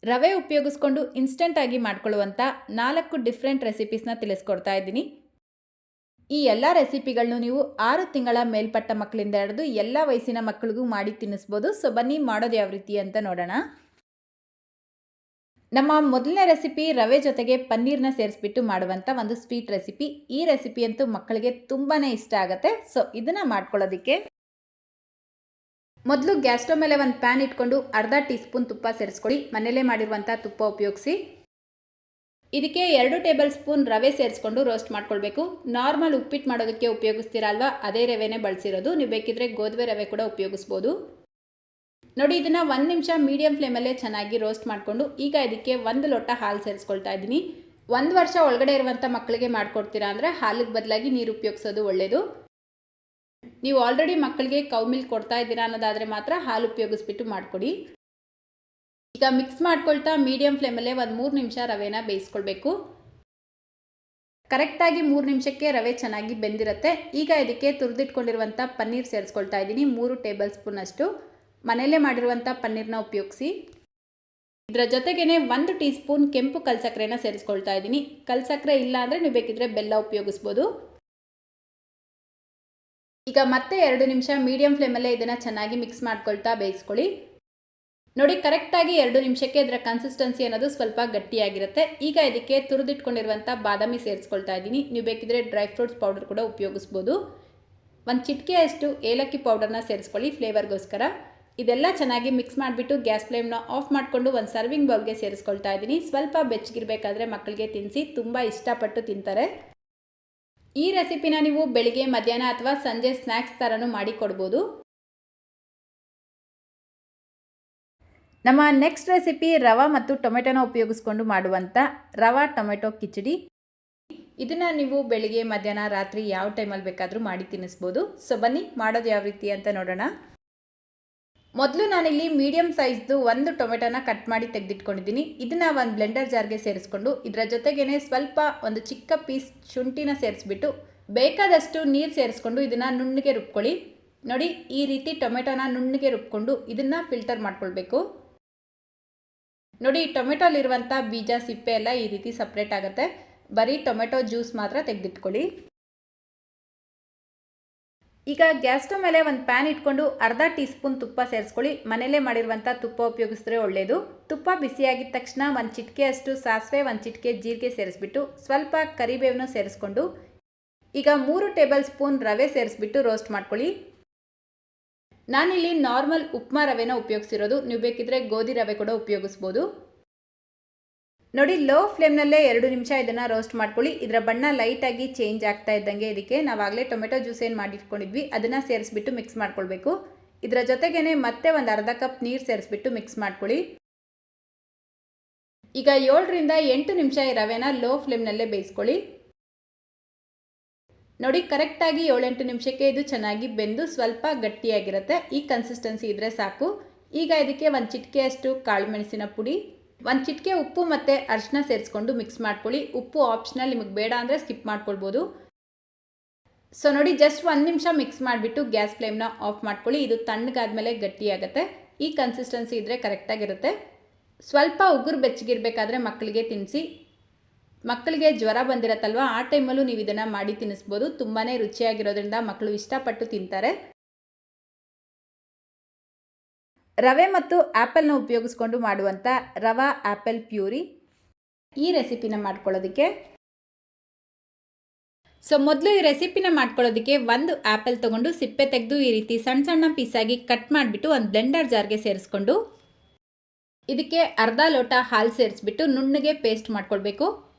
ರವೆ ಉಪಯೋಗಿಸ್ಕೊಂಡು ಇನ್ಸ್ಟೆಂಟ್ ಆಗಿ ಮಾಡ್ಕೊಳ್ಳುವಂಥ 4 ಡಿಫ್ರೆಂಟ್ ರೆಸಿಪೀಸ್ನ ತಿಳಿಸ್ಕೊಡ್ತಾ ಇದ್ದೀನಿ. ಈ ಎಲ್ಲ ರೆಸಿಪಿಗಳನ್ನು ನೀವು 6 ತಿಂಗಳ ಮೇಲ್ಪಟ್ಟ ಮಕ್ಕಳಿಂದ ಹಿಡಿದು ಎಲ್ಲ ವಯಸ್ಸಿನ ಮಕ್ಕಳಿಗೂ ಮಾಡಿ ತಿನ್ನಿಸ್ಬೋದು. ಸೊ ಬನ್ನಿ ಮಾಡೋದು ಯಾವ ರೀತಿ ಅಂತ ನೋಡೋಣ. ನಮ್ಮ ಮೊದಲನೇ ರೆಸಿಪಿ ರವೆ ಜೊತೆಗೆ ಪನ್ನೀರ್ನ ಸೇರಿಸ್ಬಿಟ್ಟು ಮಾಡುವಂಥ ಒಂದು ಸ್ವೀಟ್ ರೆಸಿಪಿ. ಈ ರೆಸಿಪಿ ಅಂತೂ ಮಕ್ಕಳಿಗೆ ತುಂಬಾ ಇಷ್ಟ ಆಗುತ್ತೆ. ಸೊ ಇದನ್ನು ಮಾಡ್ಕೊಳ್ಳೋದಕ್ಕೆ ಮೊದಲು ಗ್ಯಾಸ್ ಸ್ಟವ್ ಮೇಲೆ ಒಂದು ಪ್ಯಾನ್ ಇಟ್ಕೊಂಡು ಅರ್ಧ ಟೀ ಸ್ಪೂನ್ ತುಪ್ಪ ಸೇರಿಸ್ಕೊಳ್ಳಿ. ಮನೆಯಲ್ಲೇ ಮಾಡಿರುವಂಥ ತುಪ್ಪ ಉಪಯೋಗಿಸಿ. ಇದಕ್ಕೆ 2 ಟೇಬಲ್ ಸ್ಪೂನ್ ರವೆ ಸೇರಿಸ್ಕೊಂಡು ರೋಸ್ಟ್ ಮಾಡ್ಕೊಳ್ಬೇಕು. ನಾರ್ಮಲ್ ಉಪ್ಪಿಟ್ಟು ಮಾಡೋದಕ್ಕೆ ಉಪಯೋಗಿಸ್ತೀರಲ್ವಾ, ಅದೇ ರವೆನೇ ಬಳಸಿರೋದು. ನೀವು ಬೇಕಿದ್ರೆ ಗೋಧುವೆ ರವೆ ಕೂಡ ಉಪಯೋಗಿಸ್ಬೋದು. ನೋಡಿ, ಇದನ್ನು 1 ನಿಮಿಷ ಮೀಡಿಯಂ ಫ್ಲೇಮಲ್ಲೇ ಚೆನ್ನಾಗಿ ರೋಸ್ಟ್ ಮಾಡಿಕೊಂಡು ಈಗ ಇದಕ್ಕೆ 1 ಲೋಟ ಹಾಲು ಸೇರಿಸ್ಕೊಳ್ತಾ ಇದ್ದೀನಿ. 1 ವರ್ಷ ಒಳಗಡೆ ಇರುವಂಥ ಮಕ್ಕಳಿಗೆ ಮಾಡಿಕೊಡ್ತೀರಾ ಅಂದರೆ ಹಾಲಿಗೆ ಬದಲಾಗಿ ನೀರು ಉಪಯೋಗಿಸೋದು ಒಳ್ಳೆಯದು. ನೀವು ಆಲ್ರೆಡಿ ಮಕ್ಕಳಿಗೆ ಕೌ ಮಿಲ್ಕ್ ಕೊಡ್ತಾ ಇದ್ದೀರಾ ಅನ್ನೋದಾದರೆ ಮಾತ್ರ ಹಾಲು ಉಪಯೋಗಿಸ್ಬಿಟ್ಟು ಮಾಡಿಕೊಡಿ. ಈಗ ಮಿಕ್ಸ್ ಮಾಡ್ಕೊಳ್ತಾ ಮೀಡಿಯಂ ಫ್ಲೇಮಲ್ಲೇ ಒಂದು 3 ನಿಮಿಷ ರವೆನ ಬೇಯಿಸ್ಕೊಳ್ಬೇಕು. ಕರೆಕ್ಟಾಗಿ 3 ನಿಮಿಷಕ್ಕೆ ರವೆ ಚೆನ್ನಾಗಿ ಬೆಂದಿರುತ್ತೆ. ಈಗ ಇದಕ್ಕೆ ತುರಿದಿಟ್ಕೊಂಡಿರುವಂಥ ಪನ್ನೀರ್ ಸೇರಿಸ್ಕೊಳ್ತಾ ಇದ್ದೀನಿ. 3 ಟೇಬಲ್ ಸ್ಪೂನ್ ಅಷ್ಟು ಮನೆಯಲ್ಲೇ ಮಾಡಿರುವಂಥ ಪನ್ನೀರ್ನ ಉಪಯೋಗಿಸಿ. ಇದರ ಜೊತೆಗೇ 1 ಟೀ ಸ್ಪೂನ್ ಕೆಂಪು ಕಲ್ಸಕ್ಕರೆನ ಸೇರಿಸ್ಕೊಳ್ತಾ ಇದ್ದೀನಿ. ಕಲ್ಸಕ್ಕರೆ ಇಲ್ಲ ಅಂದರೆ ನೀವು ಬೇಕಿದ್ರೆ ಬೆಲ್ಲ ಉಪಯೋಗಿಸ್ಬೋದು. ಈಗ ಮತ್ತೆ 2 ನಿಮಿಷ ಮೀಡಿಯಂ ಫ್ಲೇಮಲ್ಲೇ ಇದನ್ನು ಚೆನ್ನಾಗಿ ಮಿಕ್ಸ್ ಮಾಡ್ಕೊಳ್ತಾ ಬೇಯಿಸ್ಕೊಳ್ಳಿ. ನೋಡಿ, ಕರೆಕ್ಟಾಗಿ 2 ನಿಮಿಷಕ್ಕೆ ಇದರ ಕನ್ಸಿಸ್ಟೆನ್ಸಿ ಅನ್ನೋದು ಸ್ವಲ್ಪ ಗಟ್ಟಿಯಾಗಿರುತ್ತೆ. ಈಗ ಇದಕ್ಕೆ ತುರಿದಿಟ್ಕೊಂಡಿರುವಂಥ ಬಾದಾಮಿ ಸೇರಿಸ್ಕೊಳ್ತಾ ಇದ್ದೀನಿ. ನೀವು ಬೇಕಿದ್ರೆ ಡ್ರೈ ಫ್ರೂಟ್ಸ್ ಪೌಡರ್ ಕೂಡ ಉಪಯೋಗಿಸ್ಬೋದು. 1 ಚಿಟಿಕೆಯಷ್ಟು ಏಲಕ್ಕಿ ಪೌಡರ್ನ ಸೇರಿಸ್ಕೊಳ್ಳಿ ಫ್ಲೇವರ್ಗೋಸ್ಕರ. ಇದೆಲ್ಲ ಚೆನ್ನಾಗಿ ಮಿಕ್ಸ್ ಮಾಡಿಬಿಟ್ಟು ಗ್ಯಾಸ್ ಫ್ಲೇಮ್ನ ಆಫ್ ಮಾಡಿಕೊಂಡು ಒಂದು ಸರ್ವಿಂಗ್ ಬೌಲ್ಗೆ ಸೇರಿಸ್ಕೊಳ್ತಾ ಇದ್ದೀನಿ. ಸ್ವಲ್ಪ ಬೆಚ್ಚಗಿರಬೇಕಾದ್ರೆ ಮಕ್ಕಳಿಗೆ ತಿನ್ನಿಸಿ, ತುಂಬ ಇಷ್ಟಪಟ್ಟು ತಿಂತಾರೆ. ಈ ರೆಸಿಪಿನ ನೀವು ಬೆಳಿಗ್ಗೆ, ಮಧ್ಯಾಹ್ನ ಅಥವಾ ಸಂಜೆ ಸ್ನ್ಯಾಕ್ಸ್ ಥರನೂ ಮಾಡಿ ಕೊಡ್ಬೋದು. ನಮ್ಮ ನೆಕ್ಸ್ಟ್ ರೆಸಿಪಿ ರವಾ ಮತ್ತು ಟೊಮೆಟೊನ ಉಪಯೋಗಿಸ್ಕೊಂಡು ಮಾಡುವಂಥ ರವಾ ಟೊಮೆಟೊ ಕಿಚಡಿ. ಇದನ್ನು ನೀವು ಬೆಳಿಗ್ಗೆ, ಮಧ್ಯಾಹ್ನ, ರಾತ್ರಿ ಯಾವ ಟೈಮಲ್ಲಿ ಬೇಕಾದರೂ ಮಾಡಿ ತಿನ್ನಿಸ್ಬೋದು. ಸೊ ಬನ್ನಿ ಮಾಡೋದು ಯಾವ ರೀತಿ ಅಂತ ನೋಡೋಣ. ಮೊದಲು ನಾನಿಲ್ಲಿ ಮೀಡಿಯಂ ಸೈಜ್ದು 1 ಟೊಮೆಟೊನ ಕಟ್ ಮಾಡಿ ತೆಗೆದಿಟ್ಕೊಂಡಿದ್ದೀನಿ. ಇದನ್ನು ಒಂದು ಬ್ಲೆಂಡರ್ ಜಾರ್ಗೆ ಸೇರಿಸ್ಕೊಂಡು ಇದರ ಜೊತೆಗೇ ಸ್ವಲ್ಪ ಒಂದು ಚಿಕ್ಕ ಪೀಸ್ ಶುಂಠಿನ ಸೇರಿಸ್ಬಿಟ್ಟು ಬೇಕಾದಷ್ಟು ನೀರು ಸೇರಿಸ್ಕೊಂಡು ಇದನ್ನು ನುಣ್ಣಗೆ ರುಬ್ಕೊಳ್ಳಿ. ನೋಡಿ, ಈ ರೀತಿ ಟೊಮೆಟೊನ ನುಣ್ಣಗೆ ರುಬ್ಕೊಂಡು ಇದನ್ನು ಫಿಲ್ಟರ್ ಮಾಡ್ಕೊಳ್ಬೇಕು. ನೋಡಿ, ಟೊಮೆಟೊಲಿರುವಂಥ ಬೀಜ, ಸಿಪ್ಪೆ ಎಲ್ಲ ಈ ರೀತಿ ಸಪ್ರೇಟ್ ಆಗುತ್ತೆ. ಬರೀ ಟೊಮೆಟೊ ಜ್ಯೂಸ್ ಮಾತ್ರ ತೆಗೆದಿಟ್ಕೊಳ್ಳಿ. ಈಗ ಗ್ಯಾಸ್ ಸ್ಟವ್ ಮೇಲೆ ಒಂದು ಪ್ಯಾನ್ ಇಟ್ಕೊಂಡು ಅರ್ಧ ಟೀ ಸ್ಪೂನ್ ತುಪ್ಪ ಸೇರಿಸ್ಕೊಳ್ಳಿ. ಮನೆಯಲ್ಲೇ ಮಾಡಿರುವಂಥ ತುಪ್ಪ ಉಪಯೋಗಿಸಿದ್ರೆ ಒಳ್ಳೆಯದು. ತುಪ್ಪ ಬಿಸಿಯಾಗಿದ ತಕ್ಷಣ 1 ಚಿಟಿಕೆಯಷ್ಟು ಸಾಸಿವೆ, 1 ಚಿಟಿಕೆ ಜೀರಿಗೆ ಸೇರಿಸ್ಬಿಟ್ಟು ಸ್ವಲ್ಪ ಕರಿಬೇವನ್ನು ಸೇರಿಸ್ಕೊಂಡು ಈಗ 3 ಟೇಬಲ್ ಸ್ಪೂನ್ ರವೆ ಸೇರಿಸ್ಬಿಟ್ಟು ರೋಸ್ಟ್ ಮಾಡ್ಕೊಳ್ಳಿ. ನಾನಿಲ್ಲಿ ನಾರ್ಮಲ್ ಉಪ್ಮಾ ರವೆನ ಉಪಯೋಗಿಸಿರೋದು. ನೀವು ಬೇಕಿದ್ರೆ ಗೋಧಿ ರವೆ ಕೂಡ ಉಪಯೋಗಿಸ್ಬೋದು. ನೋಡಿ, ಲೋ ಫ್ಲೇಮ್ನಲ್ಲೇ 2 ನಿಮಿಷ ಇದನ್ನು ರೋಸ್ಟ್ ಮಾಡ್ಕೊಳ್ಳಿ. ಇದರ ಬಣ್ಣ ಲೈಟಾಗಿ ಚೇಂಜ್ ಆಗ್ತಾ ಇದ್ದಂಗೆ ಇದಕ್ಕೆ ನಾವಾಗಲೇ ಟೊಮೆಟೊ ಜ್ಯೂಸ್ ಏನು ಮಾಡಿಟ್ಕೊಂಡಿದ್ವಿ ಅದನ್ನು ಸೇರಿಸ್ಬಿಟ್ಟು ಮಿಕ್ಸ್ ಮಾಡ್ಕೊಳ್ಬೇಕು. ಇದರ ಜೊತೆಗೇ ಮತ್ತೆ ಒಂದು ಅರ್ಧ ಕಪ್ ನೀರು ಸೇರಿಸ್ಬಿಟ್ಟು ಮಿಕ್ಸ್ ಮಾಡ್ಕೊಳ್ಳಿ. ಈಗ 7ರಿಂದ 8 ನಿಮಿಷ ಈ ರವೆನ ಲೋ ಫ್ಲೇಮ್ನಲ್ಲೇ ಬೇಯಿಸ್ಕೊಳ್ಳಿ. ನೋಡಿ, ಕರೆಕ್ಟಾಗಿ 7-8 ನಿಮಿಷಕ್ಕೆ ಇದು ಚೆನ್ನಾಗಿ ಬೆಂದು ಸ್ವಲ್ಪ ಗಟ್ಟಿಯಾಗಿರುತ್ತೆ. ಈ ಕನ್ಸಿಸ್ಟೆನ್ಸಿ ಇದ್ದರೆ ಸಾಕು. ಈಗ ಇದಕ್ಕೆ 1 ಚಿಟಿಕೆಯಷ್ಟು ಕಾಳು ಮೆಣಸಿನ ಪುಡಿ, 1 ಚಿಟಿಕೆ ಉಪ್ಪು ಮತ್ತು ಅರಿಶಿನ ಸೇರಿಸ್ಕೊಂಡು ಮಿಕ್ಸ್ ಮಾಡ್ಕೊಳ್ಳಿ. ಉಪ್ಪು ಆಪ್ಷನಲ್, ನಿಮಗೆ ಬೇಡ ಅಂದರೆ ಸ್ಕಿಪ್ ಮಾಡ್ಕೊಳ್ಬೋದು. ಸೊ ನೋಡಿ, ಜಸ್ಟ್ 1 ನಿಮಿಷ ಮಿಕ್ಸ್ ಮಾಡಿಬಿಟ್ಟು ಗ್ಯಾಸ್ ಫ್ಲೇಮ್ನ ಆಫ್ ಮಾಡ್ಕೊಳ್ಳಿ. ಇದು ತಣ್ಣಗಾದ್ಮೇಲೆ ಗಟ್ಟಿಯಾಗುತ್ತೆ. ಈ ಕನ್ಸಿಸ್ಟೆನ್ಸಿ ಇದ್ದರೆ ಕರೆಕ್ಟಾಗಿರುತ್ತೆ. ಸ್ವಲ್ಪ ಉಗುರು ಬೆಚ್ಚಗಿರಬೇಕಾದ್ರೆ ಮಕ್ಕಳಿಗೆ ತಿನ್ನಿಸಿ. ಮಕ್ಕಳಿಗೆ ಜ್ವರ ಬಂದಿರತ್ತಲ್ವ, ಆ ಟೈಮಲ್ಲೂ ನೀವು ಇದನ್ನು ಮಾಡಿ ತಿನ್ನಿಸ್ಬೋದು. ತುಂಬಾ ರುಚಿಯಾಗಿರೋದ್ರಿಂದ ಮಕ್ಕಳು ಇಷ್ಟಪಟ್ಟು ತಿಂತಾರೆ. ರವೆ ಮತ್ತು ಆ್ಯಪಲ್ನ ಉಪಯೋಗಿಸ್ಕೊಂಡು ಮಾಡುವಂಥ ರವಾ ಆ್ಯಪಲ್ ಪ್ಯೂರಿ ಈ ರೆಸಿಪಿನ ಮಾಡ್ಕೊಳ್ಳೋದಕ್ಕೆ. ಸೊ ಮೊದಲು ಈ ರೆಸಿಪಿನ ಮಾಡ್ಕೊಳ್ಳೋದಕ್ಕೆ 1 ಆ್ಯಪಲ್ ತೊಗೊಂಡು ಸಿಪ್ಪೆ ತೆಗೆದು ಈ ರೀತಿ ಸಣ್ಣ ಸಣ್ಣ ಪೀಸಾಗಿ ಕಟ್ ಮಾಡಿಬಿಟ್ಟು ಒಂದು ಬ್ಲೆಂಡರ್ ಜಾರ್ಗೆ ಸೇರಿಸ್ಕೊಂಡು ಇದಕ್ಕೆ ಅರ್ಧ ಲೋಟ ಹಾಲು ಸೇರಿಸ್ಬಿಟ್ಟು ನುಣ್ಣಗೆ ಪೇಸ್ಟ್ ಮಾಡ್ಕೊಳ್ಬೇಕು.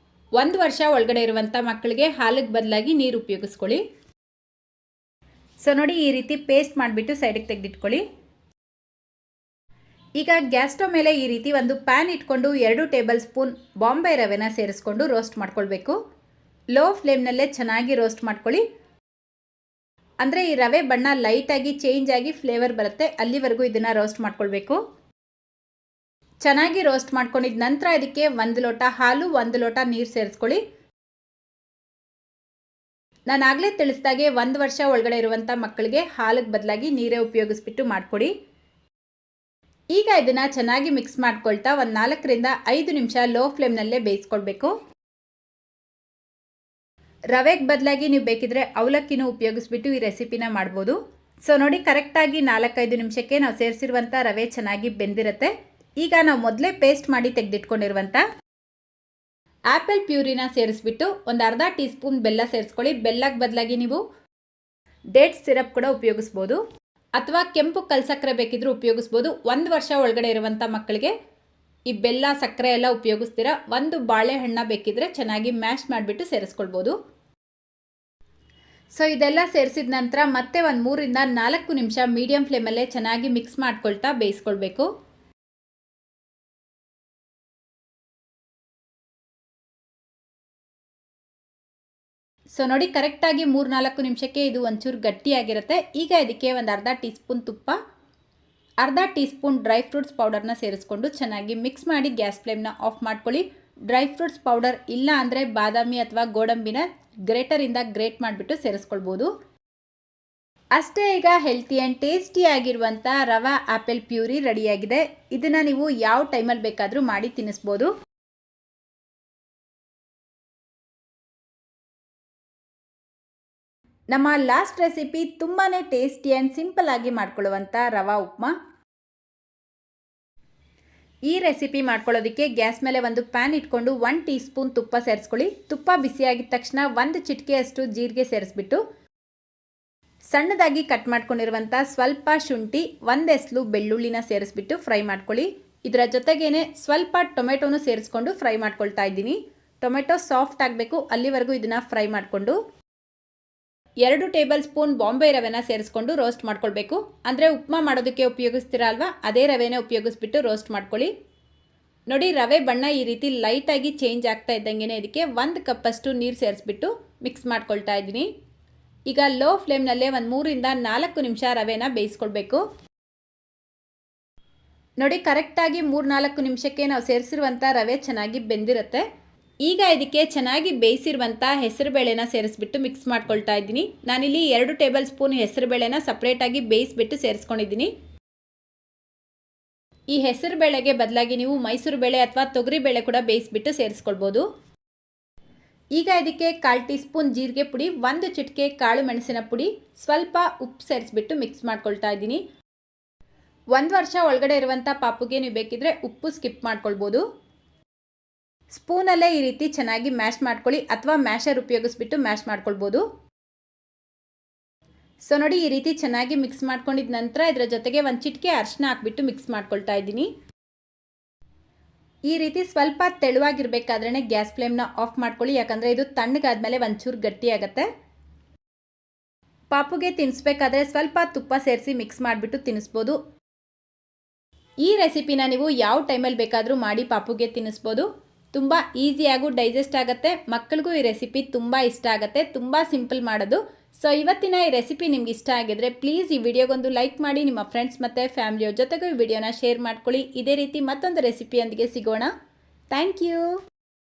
1 ವರ್ಷ ಒಳಗಡೆ ಇರುವಂಥ ಮಕ್ಕಳಿಗೆ ಹಾಲಿಗೆ ಬದಲಾಗಿ ನೀರು ಉಪಯೋಗಿಸ್ಕೊಳ್ಳಿ. ಸೊ ನೋಡಿ, ಈ ರೀತಿ ಪೇಸ್ಟ್ ಮಾಡಿಬಿಟ್ಟು ಸೈಡಿಗೆ ತೆಗೆದಿಟ್ಕೊಳ್ಳಿ. ಈಗ ಗ್ಯಾಸ್ ಸ್ಟವ್ ಮೇಲೆ ಈ ರೀತಿ ಒಂದು ಪ್ಯಾನ್ ಇಟ್ಕೊಂಡು 2 ಟೇಬಲ್ ಸ್ಪೂನ್ ಬಾಂಬೆ ರವೆನ ಸೇರಿಸ್ಕೊಂಡು ರೋಸ್ಟ್ ಮಾಡ್ಕೊಳ್ಬೇಕು. ಲೋ ಫ್ಲೇಮ್ನಲ್ಲೇ ಚೆನ್ನಾಗಿ ರೋಸ್ಟ್ ಮಾಡ್ಕೊಳ್ಳಿ. ಅಂದರೆ ಈ ರವೆ ಬಣ್ಣ ಲೈಟಾಗಿ ಚೇಂಜ್ ಆಗಿ ಫ್ಲೇವರ್ ಬರುತ್ತೆ, ಅಲ್ಲಿವರೆಗೂ ಇದನ್ನು ರೋಸ್ಟ್ ಮಾಡ್ಕೊಳ್ಬೇಕು. ಚೆನ್ನಾಗಿ ರೋಸ್ಟ್ ಮಾಡ್ಕೊಂಡಿದ ನಂತರ ಇದಕ್ಕೆ 1 ಲೋಟ ಹಾಲು, 1 ಲೋಟ ನೀರು ಸೇರಿಸ್ಕೊಳ್ಳಿ. ನಾನು ಆಗಲೇ ತಿಳಿಸಿದಾಗೆ 1 ವರ್ಷ ಒಳಗಡೆ ಇರುವಂಥ ಮಕ್ಕಳಿಗೆ ಹಾಲಿಗೆ ಬದಲಾಗಿ ನೀರೇ ಉಪಯೋಗಿಸ್ಬಿಟ್ಟು ಮಾಡಿಕೊಡಿ. ಈಗ ಇದನ್ನು ಚೆನ್ನಾಗಿ ಮಿಕ್ಸ್ ಮಾಡ್ಕೊಳ್ತಾ ಒಂದು 4 ರಿಂದ 5 ನಿಮಿಷ ಲೋ ಫ್ಲೇಮ್ನಲ್ಲೇ ಬೇಯಿಸ್ಕೊಳ್ಬೇಕು. ರವೆಗೆ ಬದಲಾಗಿ ನೀವು ಬೇಕಿದ್ರೆ ಅವಲಕ್ಕಿನೂ ಉಪಯೋಗಿಸ್ಬಿಟ್ಟು ಈ ರೆಸಿಪಿನ ಮಾಡ್ಬೋದು. ಸೊ ನೋಡಿ, ಕರೆಕ್ಟಾಗಿ 4-5 ನಿಮಿಷಕ್ಕೆ ನಾವು ಸೇರಿಸಿರುವಂಥ ರವೆ ಚೆನ್ನಾಗಿ ಬೆಂದಿರುತ್ತೆ. ಈಗ ನಾವು ಮೊದಲೇ ಪೇಸ್ಟ್ ಮಾಡಿ ತೆಗೆದಿಟ್ಕೊಂಡಿರುವಂಥ ಆ್ಯಪಲ್ ಪ್ಯೂರಿನ ಸೇರಿಸ್ಬಿಟ್ಟು ಒಂದು ಅರ್ಧ ಟೀ ಸ್ಪೂನ್ ಬೆಲ್ಲ ಸೇರಿಸ್ಕೊಳ್ಳಿ. ಬೆಲ್ಲಕ್ಕೆ ಬದಲಾಗಿ ನೀವು ಡೇಟ್ಸ್ ಸಿರಪ್ ಕೂಡ ಉಪಯೋಗಿಸ್ಬೋದು, ಅಥವಾ ಕೆಂಪು ಕಲ್ಸಕ್ಕರೆ ಬೇಕಿದ್ರೂ ಉಪಯೋಗಿಸ್ಬೋದು. 1 ವರ್ಷ ಒಳಗಡೆ ಇರುವಂಥ ಮಕ್ಕಳಿಗೆ ಈ ಬೆಲ್ಲ ಸಕ್ಕರೆ ಎಲ್ಲ ಉಪಯೋಗಿಸ್ತೀರ. ಒಂದು ಬಾಳೆಹಣ್ಣ ಬೇಕಿದ್ರೆ ಚೆನ್ನಾಗಿ ಮ್ಯಾಶ್ ಮಾಡಿಬಿಟ್ಟು ಸೇರಿಸ್ಕೊಳ್ಬೋದು. ಸೊ ಇದೆಲ್ಲ ಸೇರಿಸಿದ ನಂತರ ಮತ್ತೆ ಒಂದು 3 ರಿಂದ 4 ನಿಮಿಷ ಮೀಡಿಯಂ ಫ್ಲೇಮಲ್ಲೇ ಚೆನ್ನಾಗಿ ಮಿಕ್ಸ್ ಮಾಡ್ಕೊಳ್ತಾ ಬೇಯಿಸ್ಕೊಳ್ಬೇಕು. ಸೊ ನೋಡಿ, ಕರೆಕ್ಟಾಗಿ 3-4 ನಿಮಿಷಕ್ಕೆ ಇದು ಒಂಚೂರು ಗಟ್ಟಿಯಾಗಿರುತ್ತೆ. ಈಗ ಇದಕ್ಕೆ ಒಂದು ಅರ್ಧ ಟೀ ಸ್ಪೂನ್ ತುಪ್ಪ, ಅರ್ಧ ಟೀ ಸ್ಪೂನ್ ಡ್ರೈ ಫ್ರೂಟ್ಸ್ ಪೌಡರ್ನ ಸೇರಿಸ್ಕೊಂಡು ಚೆನ್ನಾಗಿ ಮಿಕ್ಸ್ ಮಾಡಿ ಗ್ಯಾಸ್ ಫ್ಲೇಮ್ನ ಆಫ್ ಮಾಡ್ಕೊಳ್ಳಿ. ಡ್ರೈ ಫ್ರೂಟ್ಸ್ ಪೌಡರ್ ಇಲ್ಲ ಅಂದರೆ ಬಾದಾಮಿ ಅಥವಾ ಗೋಡಂಬಿನ ಗ್ರೇಟರಿಂದ ಗ್ರೇಟ್ ಮಾಡಿಬಿಟ್ಟು ಸೇರಿಸ್ಕೊಳ್ಬೋದು. ಅಷ್ಟೇ, ಈಗ ಹೆಲ್ತಿ ಆ್ಯಂಡ್ ಟೇಸ್ಟಿ ಆಗಿರುವಂಥ ರವಾ ಆ್ಯಪಲ್ ಪ್ಯೂರಿ ರೆಡಿಯಾಗಿದೆ. ಇದನ್ನು ನೀವು ಯಾವ ಟೈಮಲ್ಲಿ ಬೇಕಾದರೂ ಮಾಡಿ ತಿನ್ನಿಸ್ಬೋದು. ನಮ್ಮ ಲಾಸ್ಟ್ ರೆಸಿಪಿ ತುಂಬಾ ಟೇಸ್ಟಿ ಆ್ಯಂಡ್ ಸಿಂಪಲ್ ಆಗಿ ಮಾಡ್ಕೊಳ್ಳುವಂಥ ರವಾ ಉಪ್ಮಾ. ಈ ರೆಸಿಪಿ ಮಾಡ್ಕೊಳ್ಳೋದಕ್ಕೆ ಗ್ಯಾಸ್ ಮೇಲೆ ಒಂದು ಪ್ಯಾನ್ ಇಟ್ಕೊಂಡು 1 ಟೀ ಸ್ಪೂನ್ ತುಪ್ಪ ಸೇರಿಸ್ಕೊಳ್ಳಿ. ತುಪ್ಪ ಬಿಸಿಯಾಗಿದ ತಕ್ಷಣ 1 ಚಿಟಿಕೆಯಷ್ಟು ಜೀರಿಗೆ ಸೇರಿಸ್ಬಿಟ್ಟು ಸಣ್ಣದಾಗಿ ಕಟ್ ಮಾಡ್ಕೊಂಡಿರುವಂಥ ಸ್ವಲ್ಪ ಶುಂಠಿ, 1 ಎಸ್ಲು ಬೆಳ್ಳುಳ್ಳಿನ ಸೇರಿಸ್ಬಿಟ್ಟು ಫ್ರೈ ಮಾಡ್ಕೊಳ್ಳಿ. ಇದರ ಜೊತೆಗೇನೆ ಸ್ವಲ್ಪ ಟೊಮೆಟೊನು ಸೇರಿಸ್ಕೊಂಡು ಫ್ರೈ ಮಾಡ್ಕೊಳ್ತಾ ಇದ್ದೀನಿ. ಟೊಮೆಟೊ ಸಾಫ್ಟ್ ಆಗಬೇಕು, ಅಲ್ಲಿವರೆಗೂ ಇದನ್ನು ಫ್ರೈ ಮಾಡಿಕೊಂಡು 2 ಟೇಬಲ್ ಸ್ಪೂನ್ ಬಾಂಬೆ ರವೆನ ಸೇರಿಸ್ಕೊಂಡು ರೋಸ್ಟ್ ಮಾಡ್ಕೊಳ್ಬೇಕು. ಅಂದರೆ ಉಪ್ಮಾ ಮಾಡೋದಕ್ಕೆ ಉಪಯೋಗಿಸ್ತೀರಾ ಅಲ್ವಾ, ಅದೇ ರವೆನೇ ಉಪಯೋಗಿಸ್ಬಿಟ್ಟು ರೋಸ್ಟ್ ಮಾಡ್ಕೊಳ್ಳಿ. ನೋಡಿ, ರವೆ ಬಣ್ಣ ಈ ರೀತಿ ಲೈಟಾಗಿ ಚೇಂಜ್ ಆಗ್ತಾ ಇದ್ದಂಗೆ ಇದಕ್ಕೆ 1 ಕಪ್ಪಷ್ಟು ನೀರು ಸೇರಿಸ್ಬಿಟ್ಟು ಮಿಕ್ಸ್ ಮಾಡ್ಕೊಳ್ತಾ ಇದ್ದೀನಿ. ಈಗ ಲೋ ಫ್ಲೇಮ್ನಲ್ಲೇ ಒಂದು 3 ರಿಂದ 4 ನಿಮಿಷ ರವೆನ ಬೇಯಿಸ್ಕೊಳ್ಬೇಕು. ನೋಡಿ, ಕರೆಕ್ಟಾಗಿ 3-4 ನಿಮಿಷಕ್ಕೆ ನಾವು ಸೇರಿಸಿರುವಂಥ ರವೆ ಚೆನ್ನಾಗಿ ಬೆಂದಿರುತ್ತೆ. ಈಗ ಇದಕ್ಕೆ ಚೆನ್ನಾಗಿ ಬೇಯಿಸಿರುವಂಥ ಹೆಸರುಬೇಳೆನ ಸೇರಿಸ್ಬಿಟ್ಟು ಮಿಕ್ಸ್ ಮಾಡ್ಕೊಳ್ತಾ ಇದ್ದೀನಿ. ನಾನಿಲ್ಲಿ 2 ಟೇಬಲ್ ಸ್ಪೂನ್ ಹೆಸರುಬೇಳೆನ ಸಪ್ರೇಟಾಗಿ ಬೇಯಿಸ್ಬಿಟ್ಟು ಸೇರಿಸ್ಕೊಂಡಿದ್ದೀನಿ. ಈ ಹೆಸರುಬೇಳೆಗೆ ಬದಲಾಗಿ ನೀವು ಮೈಸೂರು ಬೇಳೆ ಅಥವಾ ತೊಗರಿ ಬೇಳೆ ಕೂಡ ಬೇಯಿಸ್ಬಿಟ್ಟು ಸೇರಿಸ್ಕೊಳ್ಬೋದು. ಈಗ ಇದಕ್ಕೆ 1/4 ಟೀ ಸ್ಪೂನ್ ಜೀರಿಗೆ ಪುಡಿ, 1 ಚಿಟಿಕೆ ಕಾಳು ಮೆಣಸಿನ ಪುಡಿ, ಸ್ವಲ್ಪ ಉಪ್ಪು ಸೇರಿಸ್ಬಿಟ್ಟು ಮಿಕ್ಸ್ ಮಾಡ್ಕೊಳ್ತಾ ಇದ್ದೀನಿ. 1 ವರ್ಷ ಒಳಗಡೆ ಇರುವಂಥ ಪಾಪುಗೆ ನೀವು ಬೇಕಿದ್ರೆ ಉಪ್ಪು ಸ್ಕಿಪ್ ಮಾಡ್ಕೊಳ್ಬೋದು. ಸ್ಪೂನಲ್ಲೇ ಈ ರೀತಿ ಚೆನ್ನಾಗಿ ಮ್ಯಾಶ್ ಮಾಡ್ಕೊಳ್ಳಿ, ಅಥವಾ ಮ್ಯಾಶರ್ ಉಪಯೋಗಿಸ್ಬಿಟ್ಟು ಮ್ಯಾಶ್ ಮಾಡ್ಕೊಳ್ಬೋದು. ಸೊ ನೋಡಿ, ಈ ರೀತಿ ಚೆನ್ನಾಗಿ ಮಿಕ್ಸ್ ಮಾಡ್ಕೊಂಡಿದ ನಂತರ ಇದರ ಜೊತೆಗೆ 1 ಚಿಟಿಕೆ ಅರಿಶಿನ ಹಾಕ್ಬಿಟ್ಟು ಮಿಕ್ಸ್ ಮಾಡ್ಕೊಳ್ತಾ ಇದ್ದೀನಿ. ಈ ರೀತಿ ಸ್ವಲ್ಪ ತೆಳುವಾಗಿರಬೇಕಾದ್ರೇ ಗ್ಯಾಸ್ ಫ್ಲೇಮ್ನ ಆಫ್ ಮಾಡ್ಕೊಳ್ಳಿ, ಯಾಕಂದರೆ ಇದು ತಣ್ಣಗಾದ್ಮೇಲೆ ಒಂಚೂರು ಗಟ್ಟಿಯಾಗತ್ತೆ. ಪಾಪುಗೆ ತಿನ್ನಿಸ್ಬೇಕಾದ್ರೆ ಸ್ವಲ್ಪ ತುಪ್ಪ ಸೇರಿಸಿ ಮಿಕ್ಸ್ ಮಾಡಿಬಿಟ್ಟು ತಿನ್ನಿಸ್ಬೋದು. ಈ ರೆಸಿಪಿನ ನೀವು ಯಾವ ಟೈಮಲ್ಲಿ ಬೇಕಾದರೂ ಮಾಡಿ ಪಾಪುಗೆ ತಿನ್ನಿಸ್ಬೋದು. ತುಂಬ ಈಸಿಯಾಗೂ ಡೈಜೆಸ್ಟ್ ಆಗುತ್ತೆ. ಮಕ್ಕಳಿಗೂ ಈ ರೆಸಿಪಿ ತುಂಬ ಇಷ್ಟ ಆಗುತ್ತೆ. ತುಂಬ ಸಿಂಪಲ್ ಮಾಡೋದು. ಸೊ ಇವತ್ತಿನ ಈ ರೆಸಿಪಿ ನಿಮ್ಗೆ ಇಷ್ಟ ಆಗಿದ್ರೆ ಪ್ಲೀಸ್ ಈ ವಿಡಿಯೋಗೊಂದು ಲೈಕ್ ಮಾಡಿ, ನಿಮ್ಮ ಫ್ರೆಂಡ್ಸ್ ಮತ್ತು ಫ್ಯಾಮಿಲಿಯವ್ರ ಜೊತೆಗೂ ಈ ವಿಡಿಯೋನ ಶೇರ್ ಮಾಡ್ಕೊಳ್ಳಿ. ಇದೇ ರೀತಿ ಮತ್ತೊಂದು ರೆಸಿಪಿಯೊಂದಿಗೆ ಸಿಗೋಣ. Thank you.